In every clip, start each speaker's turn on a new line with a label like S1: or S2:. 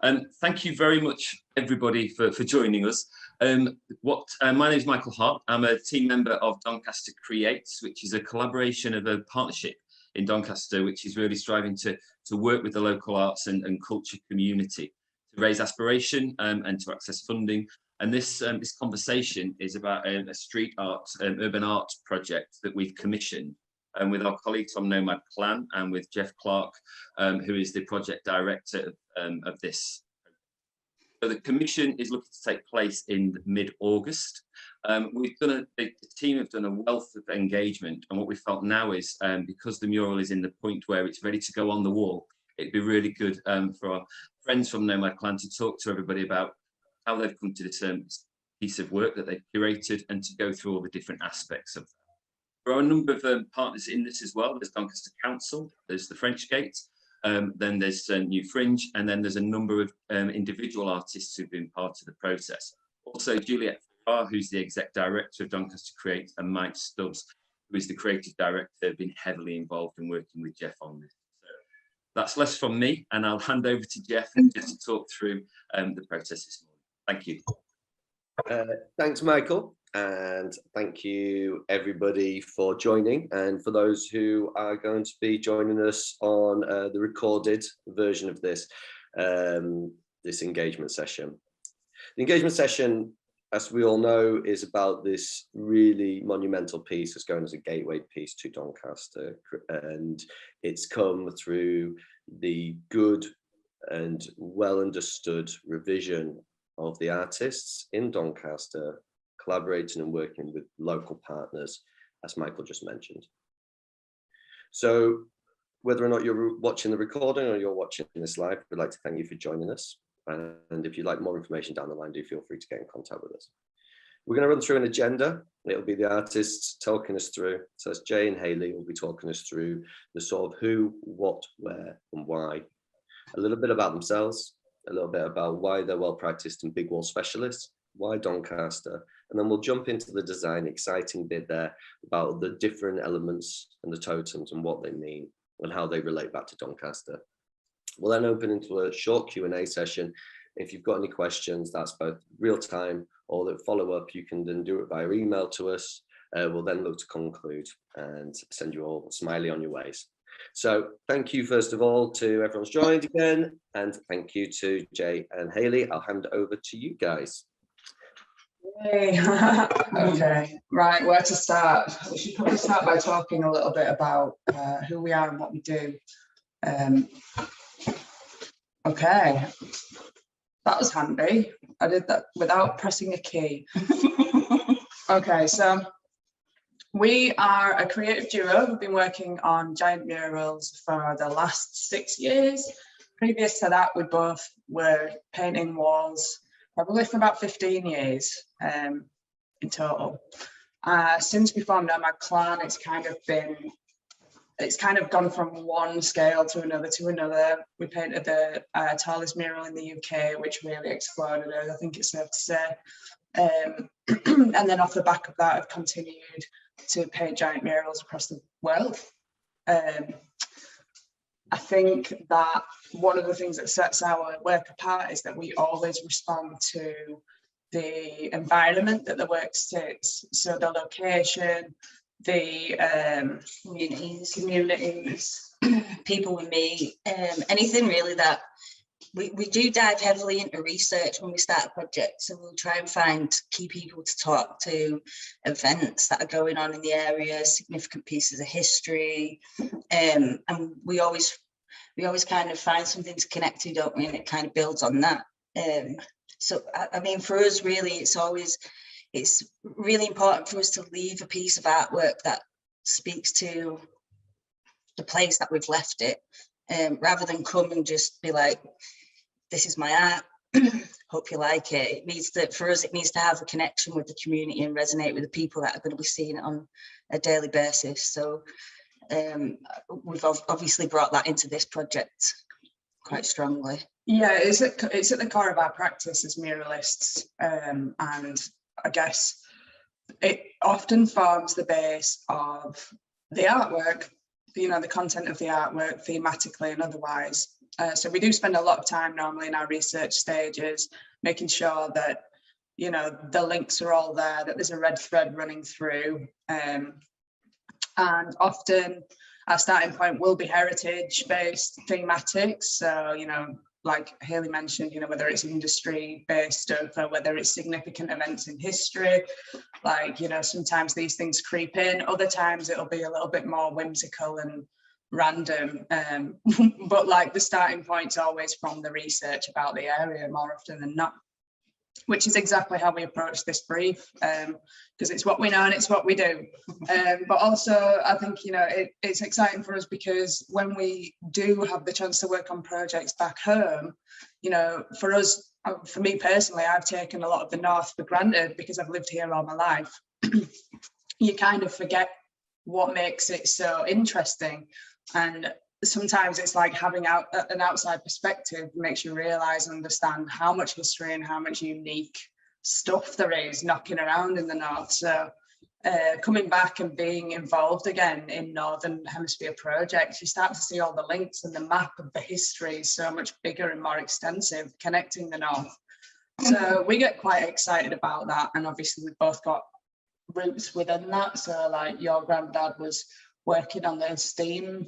S1: Thank you very much, everybody, for joining us. My name is Michael Hart. I'm a team member of Doncaster Creates, which is a collaboration of a partnership in Doncaster, which is really striving to work with the local arts and culture community to raise aspiration and to access funding. And this conversation is about a street art, urban art project that we've commissioned with our colleagues from Nomad Clan and with Jeff Clark, who is the project director of this. So the commission is looking to take place in mid-August. The team have done a wealth of engagement, and what we felt now is, because the mural is in the point where it's ready to go on the wall, it'd be really good for our friends from Nomad Clan to talk to everybody about how they've come to this piece of work that they've curated and to go through all the different aspects of that. There are a number of partners in this as well. There's Doncaster Council, there's the French Gate, then there's New Fringe, and then there's a number of individual artists who've been part of the process. Also, Juliet Farrar, who's the exec director of Doncaster Create, and Mike Stubbs, who is the creative director, have been heavily involved in working with Jeff on this. So that's less from me, and I'll hand over to Jeff just to talk through the process this morning. Thank you.
S2: Thanks, Michael, and thank you everybody for joining, and for those who are going to be joining us on the recorded version of this engagement session. The engagement session, as we all know, is about this really monumental piece that's going as a gateway piece to Doncaster, and it's come through the good and well understood revision of the artists in Doncaster, collaborating and working with local partners, as Michael just mentioned. So whether or not you're watching the recording or you're watching this live, we'd like to thank you for joining us. And if you'd like more information down the line, do feel free to get in contact with us. We're going to run through an agenda. It'll be the artists talking us through. So it's Jay and Hayley will be talking us through the sort of who, what, where, and why. A little bit about themselves, a little bit about why they're well practiced and big wall specialists, why Doncaster, and then we'll jump into the design exciting bit there about the different elements and the totems and what they mean and how they relate back to Doncaster. We'll then open into a short Q&A session. If you've got any questions, that's both real time or that follow up, you can then do it via email to us. We'll then look to conclude and send you all smiley on your ways. So thank you, first of all, to everyone's joined again, and thank you to Jay and Hayley. I'll hand it over to you guys.
S3: Yay. Okay, right, where to start? We should probably start by talking a little bit about who we are and what we do. Okay, that was handy. I did that without pressing a key. Okay, so we are a creative duo who've been working on giant murals for the last 6 years. Previous to that, we both were painting walls probably for about 15 years in total. Since we formed Nomad Clan, it's kind of gone from one scale to another. We painted the tallest mural in the UK, which really exploded, I think it's safe to say. And then off the back of that, I've continued to paint giant murals across the world. I think that one of the things that sets our work apart is that we always respond to the environment that the work sits. So the location, the communities,
S4: people we meet, anything really that we do dive heavily into research when we start a project. So we'll try and find key people to talk to, events that are going on in the area, significant pieces of history, and we always kind of find something to connect to, don't we? And it kind of builds on that. So I mean, for us, really, it's really important for us to leave a piece of artwork that speaks to the place that we've left it, rather than come and just be like, this is my art, hope you like it. It needs to, for us, it needs to have a connection with the community and resonate with the people that are going to be seeing it on a daily basis. So we've obviously brought that into this project quite strongly.
S3: Yeah, it's at the core of our practice as muralists, and I guess it often forms the base of the artwork, you know, the content of the artwork, thematically and otherwise. So we do spend a lot of time normally in our research stages, making sure that, you know, the links are all there, that there's a red thread running through. And often our starting point will be heritage-based thematics. So, you know, like Hayley mentioned, you know, whether it's industry-based stuff or whether it's significant events in history, like, you know, sometimes these things creep in, other times it'll be a little bit more whimsical and random. But like the starting point's always from the research about the area more often than not, which is exactly how we approach this brief, because it's what we know and it's what we do. But also, I think, you know, it's exciting for us because when we do have the chance to work on projects back home, you know, for us, for me personally, I've taken a lot of the North for granted because I've lived here all my life. You kind of forget what makes it so interesting. And sometimes it's like having an outside perspective makes you realize and understand how much history and how much unique stuff there is knocking around in the North. So coming back and being involved again in Northern Hemisphere projects, you start to see all the links, and the map of the history is so much bigger and more extensive, connecting the North. So we get quite excited about that. And obviously we've both got roots within that. So like your granddad was working on the steam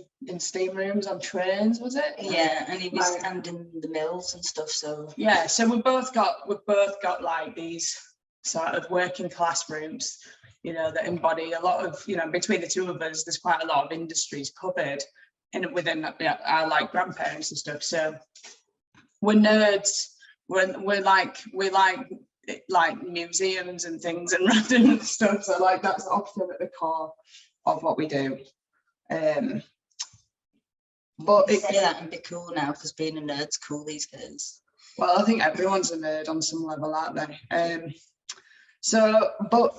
S3: rooms on trains, was it?
S4: Yeah, and he was standing the mills and stuff. So
S3: yeah, so we've both got like these sort of working class roots, you know, that embody a lot of, you know, between the two of us, there's quite a lot of industries covered within our like grandparents and stuff. So we're nerds. We like museums and things and random stuff. So like that's often at the core of what we do. But
S4: say that and be cool now, because being a nerd's cool these days.
S3: Well, I think everyone's a nerd on some level, aren't they? But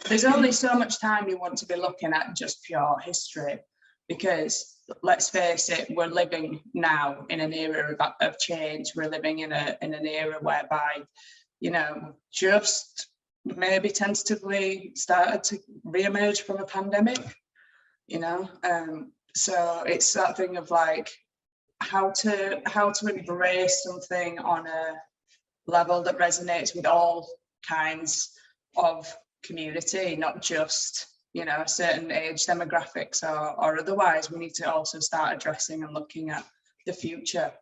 S3: there's only so much time you want to be looking at just pure history, because let's face it, we're living now in an era of change. We're living in an era whereby, you know, just maybe tentatively started to re-emerge from a pandemic, you know. So it's that thing of like how to embrace something on a level that resonates with all kinds of community, not just, you know, a certain age demographics or otherwise. We need to also start addressing and looking at the future,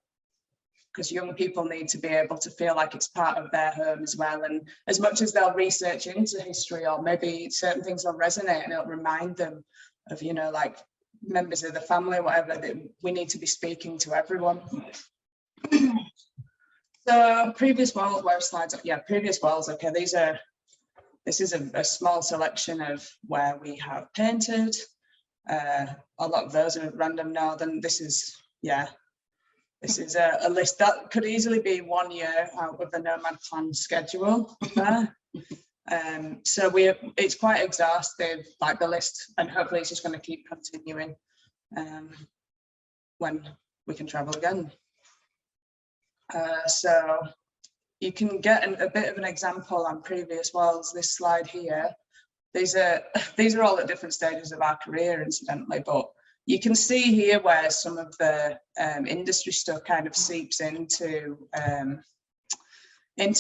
S3: because young people need to be able to feel like it's part of their home as well. And as much as they'll research into history, or maybe certain things will resonate and it'll remind them of, you know, like members of the family, whatever, that we need to be speaking to everyone. So previous walls, where slides, yeah, previous walls, okay, this is a small selection of where we have painted. A lot of those are random Northern. This is a list that could easily be 1 year out of the Nomad Clan schedule there. So it's quite exhaustive, like the list, and hopefully it's just going to keep continuing when we can travel again. So you can get a bit of an example on previous walls. This slide here, these are all at different stages of our career, incidentally, but you can see here where some of the industry stuff kind of seeps into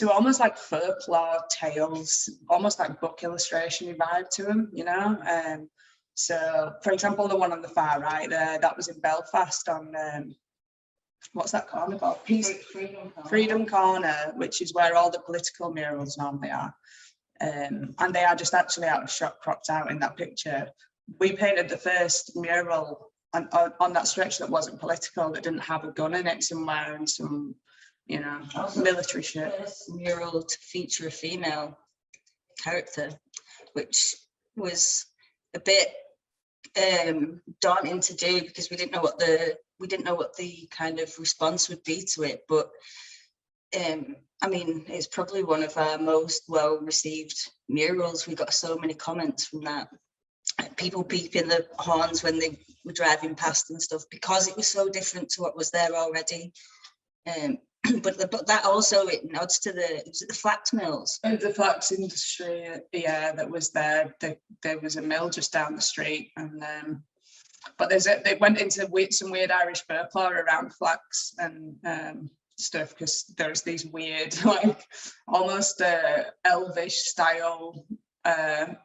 S3: almost like folklore tales, almost like book illustration vibe to them, you know. So, for example, the one on the far right there, that was in Belfast on what's that corner called? Freedom Corner, which is where all the political murals normally are. And they are just actually out of shot, cropped out in that picture. We painted the first mural on that stretch that wasn't political, that didn't have a gun in it somewhere and some, you know, military shit.
S4: First mural to feature a female character, which was a bit daunting to do, because we didn't know what the kind of response would be to it. But I mean, it's probably one of our most well-received murals. We got so many comments from that. People beeping the horns when they were driving past and stuff, because it was so different to what was there already. But that also, it nods to the flax mills.
S3: The flax industry, yeah, that was there. There was a mill just down the street, and but they went into some weird Irish folklore around flax and stuff, because there's these weird, like almost elvish style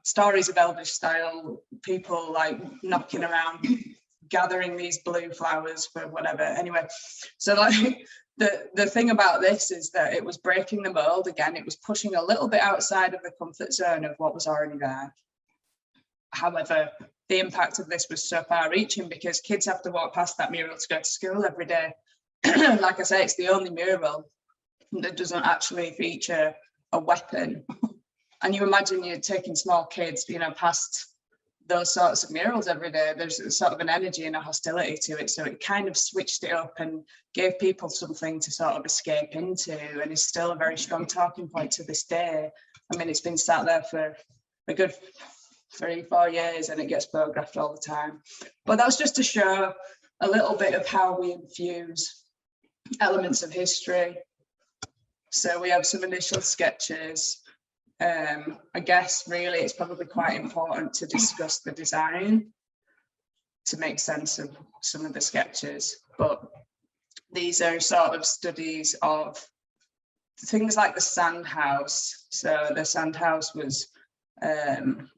S3: stories of elvish style people like knocking around gathering these blue flowers for whatever. Anyway, so like the thing about this is that it was breaking the mold again. It was pushing a little bit outside of the comfort zone of what was already there. However, the impact of this was so far reaching, because kids have to walk past that mural to go to school every day. Like I say, it's the only mural that doesn't actually feature a weapon. And you imagine you're taking small kids, you know, past those sorts of murals every day. There's sort of an energy and a hostility to it. So it kind of switched it up and gave people something to sort of escape into, and is still a very strong talking point to this day. I mean, it's been sat there for a good 3-4 years and it gets photographed all the time. But that's just to show a little bit of how we infuse elements of history. So we have some initial sketches. I guess really it's probably quite important to discuss the design to make sense of some of the sketches, but these are sort of studies of things like the sand house. So the sand house was an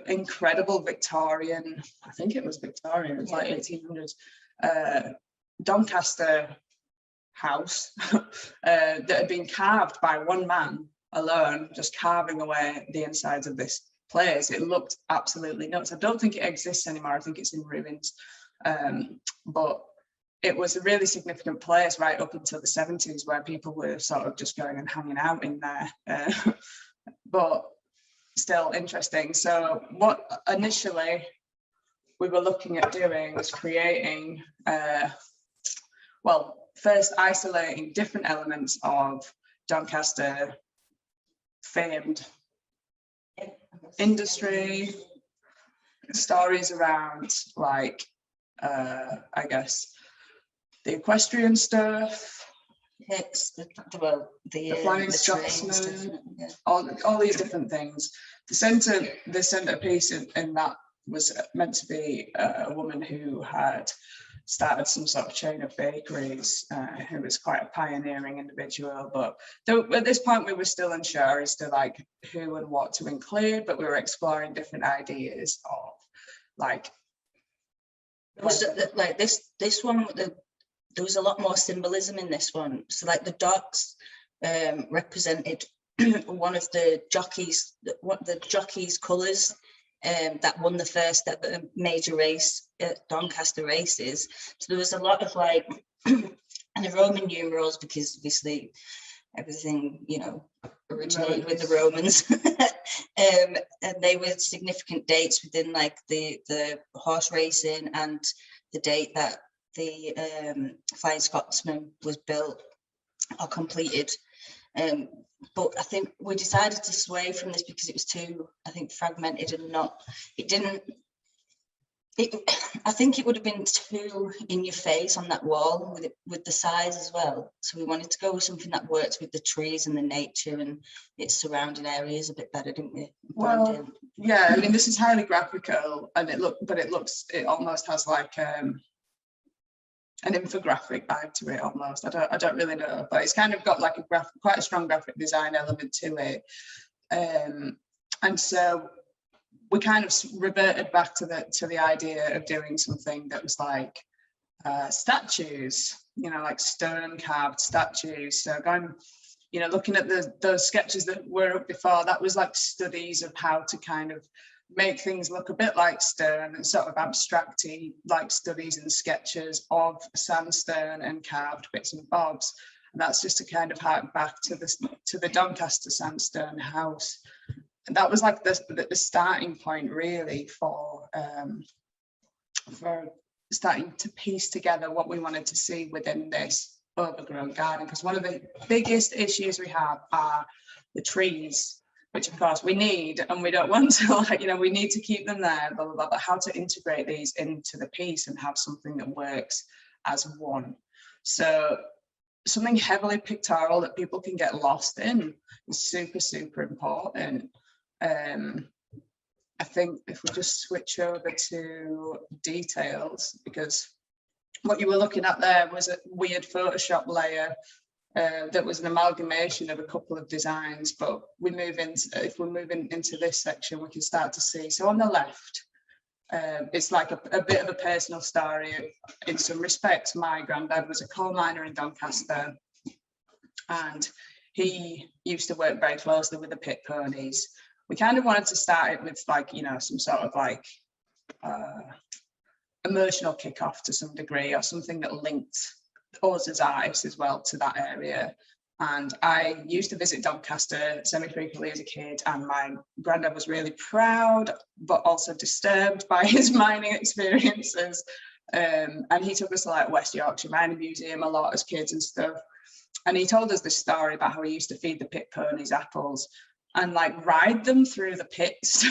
S3: incredible Victorian, I think it was Victorian, it was like 1800s, Doncaster house that had been carved by one man alone, just carving away the insides of this place. It looked absolutely nuts. I don't think it exists anymore. I think it's in ruins. But it was a really significant place right up until the 70s, where people were sort of just going and hanging out in there. But still interesting. So what initially we were looking at doing was creating, well, first isolating different elements of Doncaster famed industry, stories around like I guess the equestrian stuff,
S4: the
S3: Flying Scotsman, all these different things. The centerpiece in that was meant to be a woman who had started some sort of chain of bakeries, who was quite a pioneering individual. But at this point we were still unsure as to like who and what to include, but we were exploring different ideas of like
S4: this one. There was a lot more symbolism in this one. So like the dots represented one of the jockeys, the jockey's colours that won the first major race at Doncaster races. So there was a lot of like, and the Roman numerals, because obviously everything, you know, originated with the Romans. And they were significant dates within like the horse racing and the date that the Flying Scotsman was built or completed. But I think we decided to sway from this because it was too, I think, fragmented and I think it would have been too in your face on that wall with the size as well. So we wanted to go with something that works with the trees and the nature and its surrounding areas a bit better, didn't we?
S3: Well, yeah, I mean, this is highly graphical, and it almost has like an infographic vibe to it almost. I don't really know, but it's kind of got like quite a strong graphic design element to it. And so we kind of reverted back to the idea of doing something that was like statues, you know, like stone carved statues. So going, you know, looking at those sketches that were up before, that was like studies of how to kind of make things look a bit like stone, and sort of abstracty like studies and sketches of sandstone and carved bits and bobs. And that's just to kind of hark back to the Doncaster sandstone house. And that was like the starting point really for starting to piece together what we wanted to see within this overgrown garden. Because one of the biggest issues we have are the trees, which of course we need, and we don't want to, like, you know, we need to keep them there, blah, blah, blah, but how to integrate these into the piece and have something that works as one. So something heavily pictorial that people can get lost in is super, super important. I think if we just switch over to details, because what you were looking at there was a weird Photoshop layer that was an amalgamation of a couple of designs, but if we're moving into this section, we can start to see. So on the left, it's like a bit of a personal story. In some respects, my granddad was a coal miner in Doncaster, and he used to work very closely with the pit ponies. We kind of wanted to start it with, like, you know, some sort of like emotional kickoff to some degree, or something that linked us as artists as well to that area. And I used to visit Doncaster semi-frequently as a kid, and my granddad was really proud but also disturbed by his mining experiences, and he took us to like West Yorkshire Mining Museum a lot as kids and stuff, and he told us this story about how he used to feed the pit ponies apples and like ride them through the pits.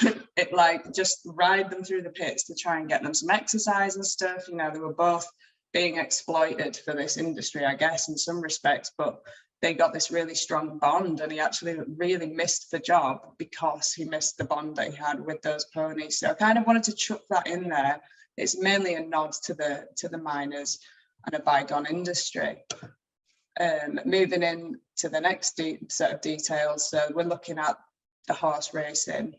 S3: Just ride them through the pits to try and get them some exercise and stuff. You know, they were both being exploited for this industry, I guess, in some respects, but they got this really strong bond, and he actually really missed the job because he missed the bond that he had with those ponies. So I kind of wanted to chuck that in there. It's mainly a nod to the miners and a bygone industry. Moving in to the next set of details, so we're looking at the horse racing.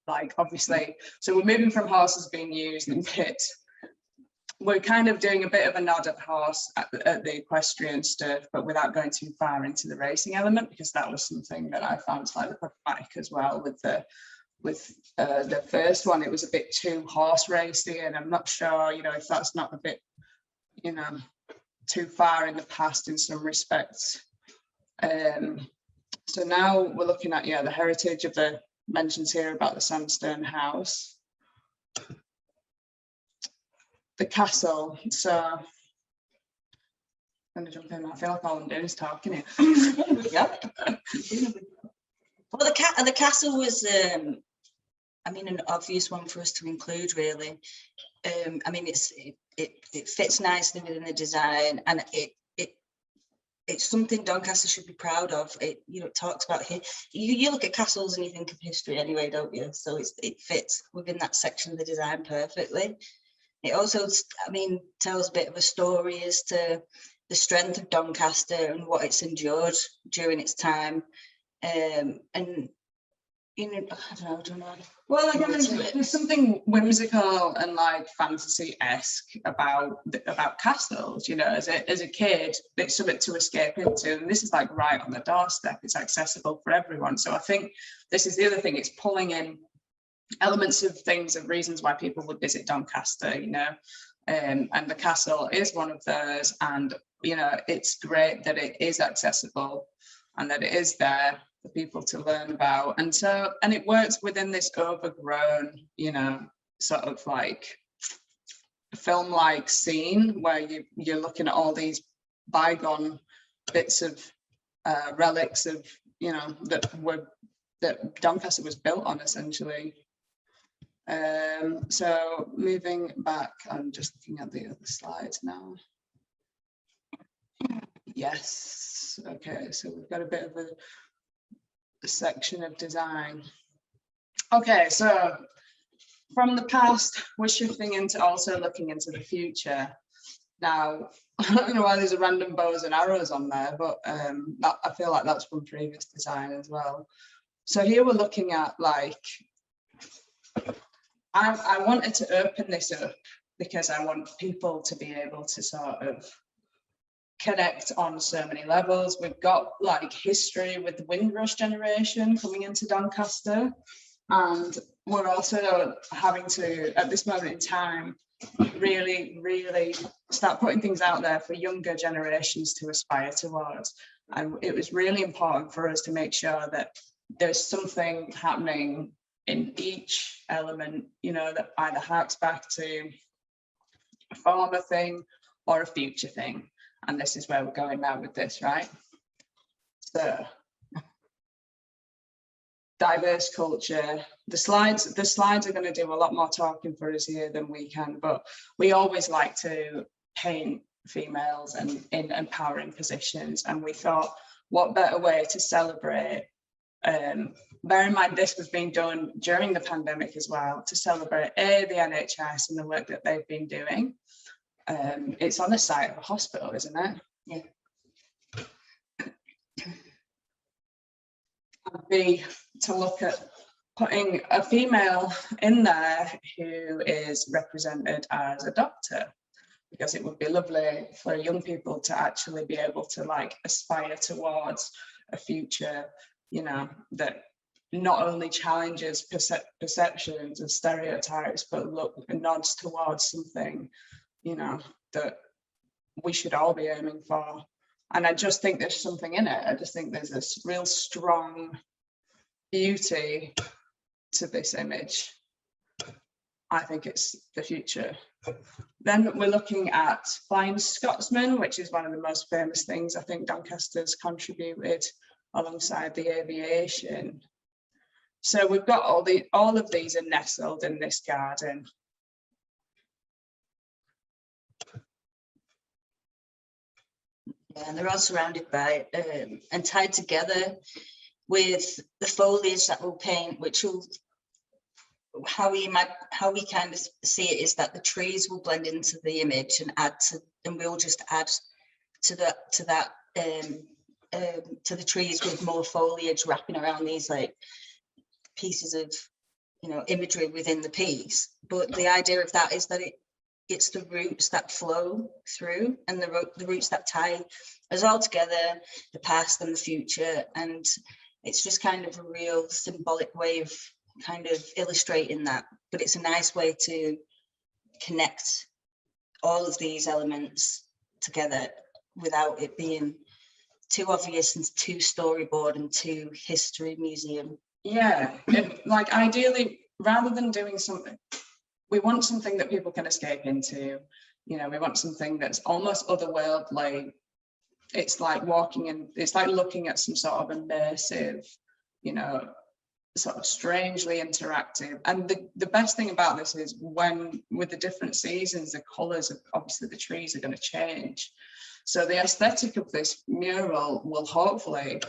S3: Like, obviously, so we're moving from horses being used in pits. We're kind of doing a bit of a nod at horse at the equestrian stuff, but without going too far into the racing element, because that was something that I found slightly problematic as well with the first one. It was a bit too horse racy, and I'm not sure, you know, if that's not a bit, you know, too far in the past in some respects. So now we're looking at, the heritage of the mentions here about the sandstone house. The castle. So I'm going to jump in. I feel like all I'm doing is talking here. Yeah.
S4: Well, the castle was, I mean, an obvious one for us to include, really. I mean, it fits nicely within the design, and it's something Doncaster should be proud of. It, you know, it talks about you look at castles and you think of history anyway, don't you? So it fits within that section of the design perfectly. It also, I mean, tells a bit of a story as to the strength of Doncaster and what it's endured during its time. And, you know, I don't know.
S3: Well, like I mentioned, there's something whimsical and like fantasy-esque about castles, you know. As a kid, it's something to escape into, and this is like right on the doorstep. It's accessible for everyone. So I think this is the other thing. It's pulling in elements of things, of reasons why people would visit Doncaster, you know, and the castle is one of those. And, you know, it's great that it is accessible and that it is there for people to learn about. And so, and it works within this overgrown, you know, sort of like film-like scene where you're looking at all these bygone bits of relics of, you know, that Doncaster was built on, essentially. So moving back, I'm just looking at the other slides now. Yes, okay, so we've got a bit of a section of design. Okay, so from the past, we're shifting into also looking into the future. Now, I don't know why there's a random bows and arrows on there, but I feel like that's from previous design as well. So here we're looking at, like, I wanted to open this up because I want people to be able to sort of connect on so many levels. We've got like history with the Windrush generation coming into Doncaster, and we're also having to, at this moment in time, really start putting things out there for younger generations to aspire towards. And it was really important for us to make sure that there's something happening in each element, you know, that either harks back to a former thing or a future thing. And this is where we're going now with this, right? So, diverse culture. The slides are going to do a lot more talking for us here than we can, but we always like to paint females and in empowering positions. And we thought, what better way to celebrate bear in mind this was being done during the pandemic as well, to celebrate the NHS and the work that they've been doing. It's on the site of a hospital, isn't it?
S4: Yeah.
S3: Be to look at putting a female in there who is represented as a doctor, because it would be lovely for young people to actually be able to like aspire towards a future, you know, that not only challenges perceptions and stereotypes, but nods towards something, you know, that we should all be aiming for. And I just think there's something in it. I just think there's this real strong beauty to this image. I think it's the future. Then we're looking at Flying Scotsman, which is one of the most famous things I think Doncaster's contributed alongside the aviation. So we've got all of these are nestled in this garden.
S4: Yeah, and they're all surrounded by and tied together with the foliage that we'll paint, which will, how we kind of see it is that the trees will blend into the image and add to, and we'll just add to the trees with more foliage wrapping around these like pieces of, you know, imagery within the piece. But the idea of that is that it's the roots that flow through, and the roots that tie us all together, the past and the future. And it's just kind of a real symbolic way of kind of illustrating that. But it's a nice way to connect all of these elements together without it being too obvious and too storyboard and too history museum.
S3: Yeah, like ideally, rather than doing something, we want something that people can escape into. You know, we want something that's almost otherworldly. It's like walking in, it's like looking at some sort of immersive, you know, sort of strangely interactive. And the best thing about this is when, with the different seasons, the colours of obviously the trees are going to change. So the aesthetic of this mural will hopefully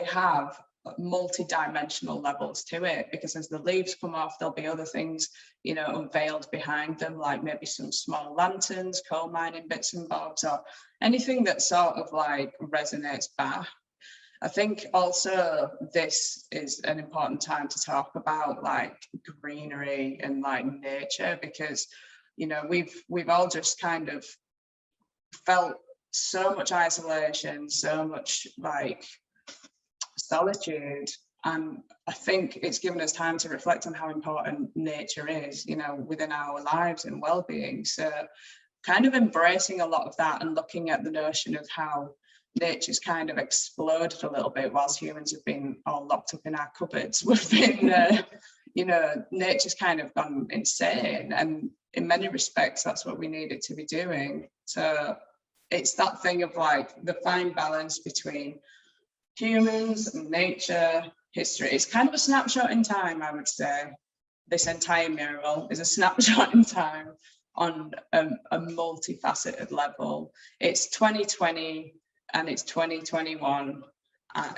S3: have multi-dimensional levels to it, because as the leaves come off, there'll be other things, you know, unveiled behind them, like maybe some small lanterns, coal mining bits and bobs, or anything that sort of like resonates back. I think also this is an important time to talk about like greenery and like nature, because, you know, we've all just kind of felt so much isolation, so much like solitude, and I think it's given us time to reflect on how important nature is, you know, within our lives and well-being. So kind of embracing a lot of that and looking at the notion of how nature's kind of exploded a little bit whilst humans have been all locked up in our cupboards. We've been you know, nature's kind of gone insane, and in many respects that's what we need it to be doing. So it's that thing of like the fine balance between humans, nature, history. It's kind of a snapshot in time, I would say. This entire mural is a snapshot in time on a multifaceted level. It's 2020 and it's 2021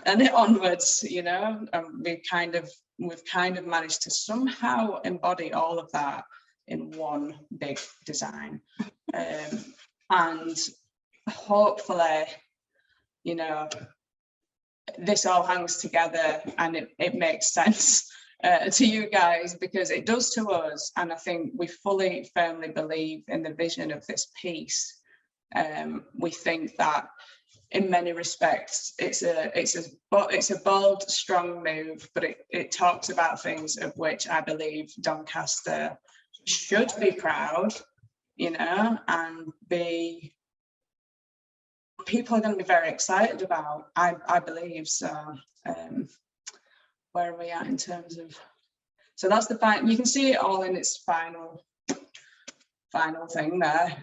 S3: and it onwards, you know, and we've kind of managed to somehow embody all of that in one big design. And hopefully, you know, this all hangs together and it makes sense to you guys, because it does to us. And I think we firmly believe in the vision of this piece. We think that in many respects it's a bold, strong move, but it talks about things of which I believe Doncaster should be proud, you know, and people are going to be very excited about, I believe. So where are we at in terms of, so that's the final, you can see it all in its final thing there.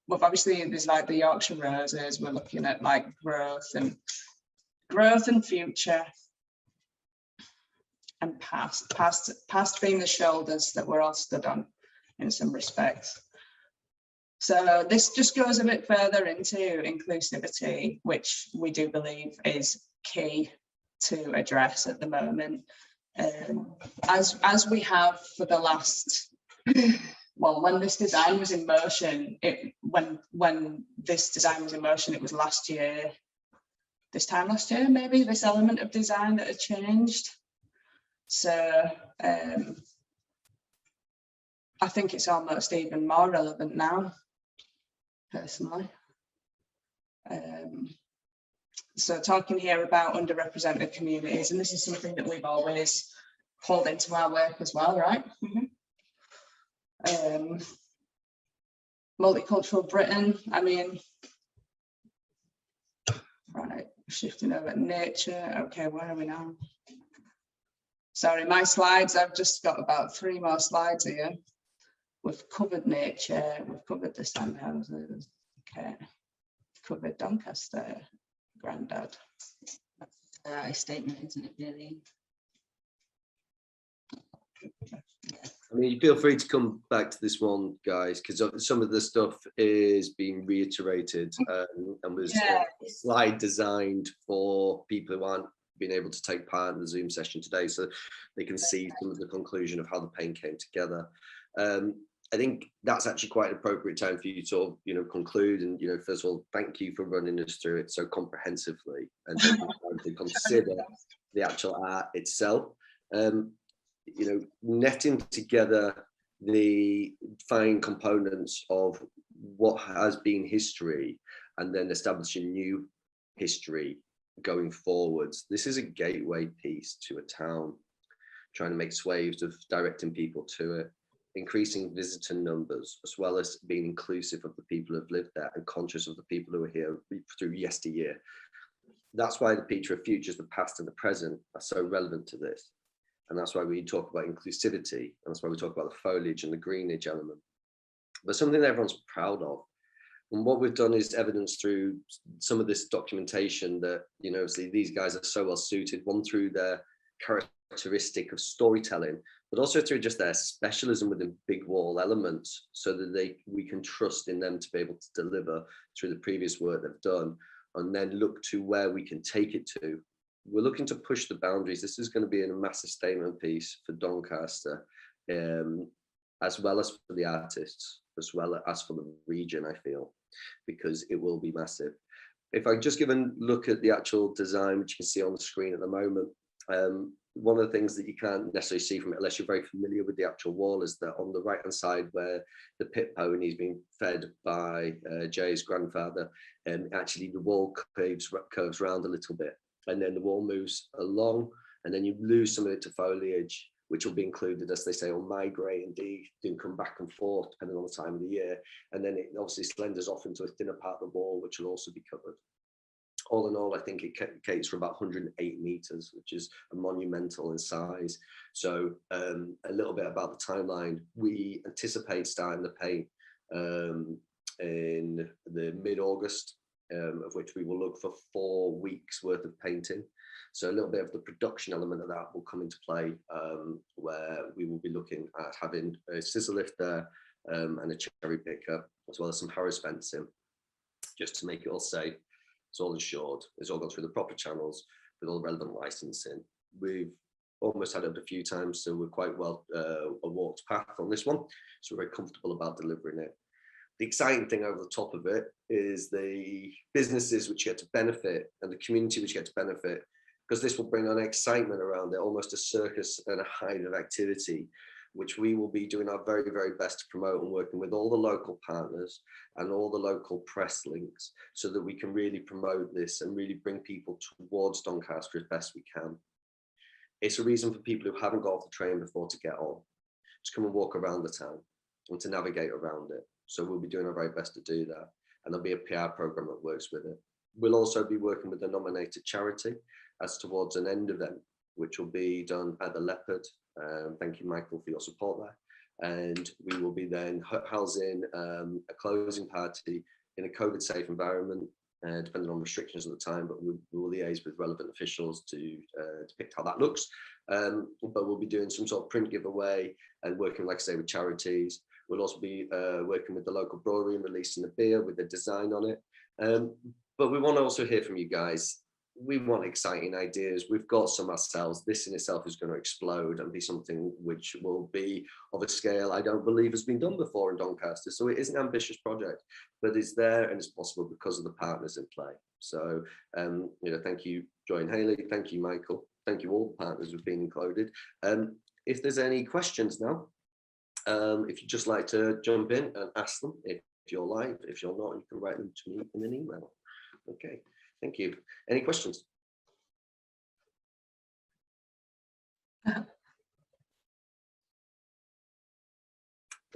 S3: But obviously there's like the Yorkshire roses, we're looking at like growth and future and past being the shoulders that we're all stood on in some respects. So this just goes a bit further into inclusivity, which we do believe is key to address at the moment. As we have for the last, well, when this design was in motion, when this design was in motion, it was last year, this time last year, maybe, this element of design that had changed. So I think it's almost even more relevant now, personally. So talking here about underrepresented communities, and this is something that we've always pulled into our work as well, right? Multicultural Britain, I mean, right, shifting over to nature. Okay, where are we now? Sorry, my slides, I've just got about 3 more slides here. We've covered nature, we've covered the sand houses, okay. Covered Doncaster, Grandad.
S4: That's a statement, isn't it, really?
S2: I mean, feel free to come back to this one, guys, because some of the stuff is being reiterated and was a slide designed for people who aren't being able to take part in the Zoom session today, so they can see some of the conclusion of how the paint came together. I think that's actually quite an appropriate time for you to sort of, conclude. And, first of all, thank you for running us through it so comprehensively and taking time to consider the actual art itself. Netting together the fine components of what has been history and then establishing new history going forwards. This is a gateway piece to a town, trying to make sways of directing people to it, increasing visitor numbers, as well as being inclusive of the people who have lived there and conscious of the people who are here through yesteryear. That's why the picture of futures, the past and the present are so relevant to this. And that's why we talk about inclusivity. And that's why we talk about the foliage and the greenage element. But something that everyone's proud of. And what we've done is evidence through some of this documentation that, obviously these guys are so well suited, one through their characteristic of storytelling, but also through just their specialism within big wall elements, so that we can trust in them to be able to deliver through the previous work they've done, and then look to where we can take it to. We're looking to push the boundaries. This is going to be a massive statement piece for Doncaster, as well as for the artists, as well as for the region, I feel, because it will be massive. If I just give a look at the actual design, which you can see on the screen at the moment, one of the things that you can't necessarily see from it unless you're very familiar with the actual wall is that on the right hand side where the pit pony is being fed by Jay's grandfather, and actually the wall curves around a little bit, and then the wall moves along, and then you lose some of it to foliage, which will be included, as they say, on migrate and do come back and forth depending on the time of the year, and then it obviously slenders off into a thinner part of the wall, which will also be covered. All in all, I think it caters for about 108 meters, which is a monumental in size. So a little bit about the timeline. We anticipate starting the paint in the mid-August, of which we will look for 4 weeks worth of painting. So a little bit of the production element of that will come into play, where we will be looking at having a scissor lift there and a cherry picker, as well as some Harris fencing, just to make it all safe. It's all insured. It's all gone through the proper channels with all relevant licensing. We've almost had it a few times, so we're quite well a walked path on this one. So we're very comfortable about delivering it. The exciting thing over the top of it is the businesses which get to benefit and the community which get to benefit, because this will bring on excitement around it, almost a circus and a hive of activity, which we will be doing our very, very best to promote, and working with all the local partners and all the local press links, so that we can really promote this and really bring people towards Doncaster as best we can. It's a reason for people who haven't got off the train before to get on, to come and walk around the town and to navigate around it. So we'll be doing our very best to do that. And there'll be a PR program that works with it. We'll also be working with the nominated charity as towards an end event, which will be done at the Leopard. Thank you, Michael, for your support there. And we will be then housing a closing party in a COVID-safe environment, depending on restrictions at the time, but we will liaise with relevant officials to depict how that looks. But we'll be doing some sort of print giveaway and working, like I say, with charities. We'll also be working with the local brewery and releasing a beer with a design on it. But we want to also hear from you guys. we want exciting ideas. We've got some ourselves. This in itself is going to explode and be something which will be of a scale I don't believe has been done before in Doncaster. So it is an ambitious project, but it's there and it's possible because of the partners in play. So, you know, thank you, Joy and Hayley. Thank you, Michael. Thank you all the partners who've been included. If there's any questions now, if you'd just like to jump in and ask them, if you're live, if you're not, you can write them to me in an email. Okay, thank you. Any questions?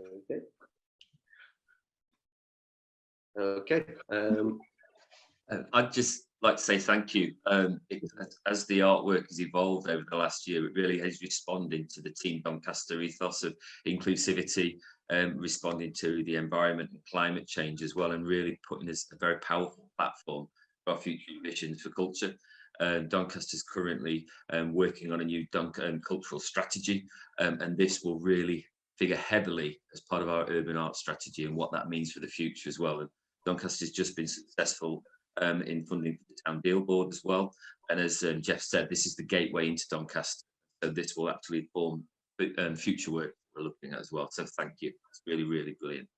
S2: Okay. Okay.
S1: I'd just like to say thank you. As the artwork has evolved over the last year, it really has responded to the Team Doncaster ethos of inclusivity, responding to the environment and climate change as well, and really putting us a very powerful platform for our future visions for culture. Doncaster is currently working on a new cultural strategy, and this will really figure heavily as part of our urban art strategy and what that means for the future as well. And Doncaster has just been successful in funding the town deal board as well. And as Jeff said, this is the gateway into Doncaster. So this will actually form future work we're looking at as well. So thank you. It's really, really brilliant.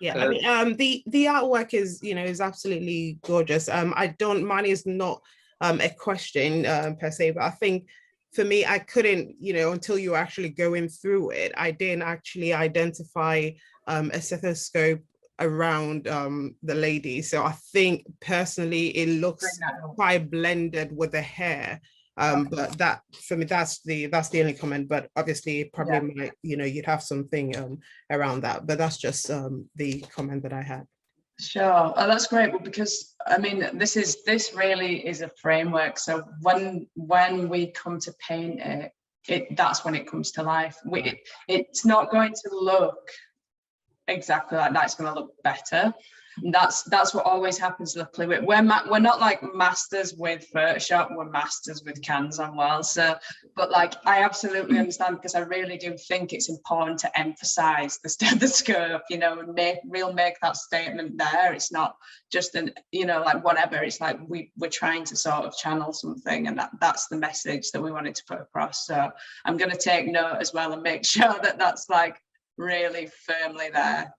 S5: Yeah, I mean, the artwork is, you know, is absolutely gorgeous. Mine is not a question per se, but I think for me, I couldn't, you know, until you were actually going through it, I didn't actually identify a stethoscope around the lady. So I think personally, it looks quite blended with the hair. But that, for me, that's the only comment. But obviously, probably might, you know, you'd have something around that. But that's just the comment that I had.
S3: Sure. Oh, that's great. Well, because I mean, this really is a framework. So when we come to paint it, that's when it comes to life. It's not going to look exactly like that. It's going to look better. And that's what always happens. Luckily, we're not like masters with Photoshop. We're masters with cans and wells. So, but like I absolutely understand, because I really do think it's important to emphasize the stethoscope. You know, make that statement there. It's not just an, you know, like whatever. It's like we're trying to sort of channel something, and that's the message that we wanted to put across. So I'm going to take note as well and make sure that that's like really firmly there.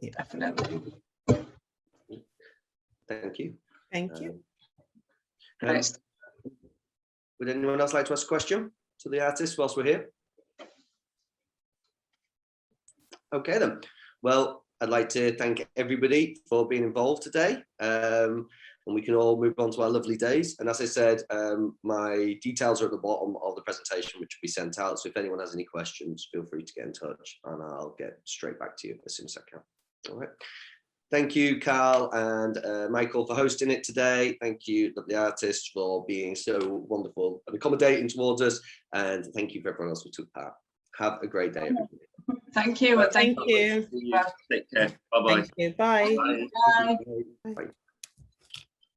S3: Yeah. Definitely.
S2: Thank you.
S5: Thank you.
S2: Would anyone else like to ask a question to the artist whilst we're here? Okay then. Well, I'd like to thank everybody for being involved today. And we can all move on to our lovely days. And as I said, my details are at the bottom of the presentation, which will be sent out. So if anyone has any questions, feel free to get in touch and I'll get straight back to you as soon as I can. All right. Thank you, Carl and Michael, for hosting it today. Thank you, the artists, for being so wonderful and accommodating towards us. And thank you for everyone else who took part. Have a great day, everybody.
S3: Thank you.
S5: Thank you.
S1: Take care. Bye-bye.
S5: Thank you. Bye.
S3: Bye.
S2: Bye. Bye.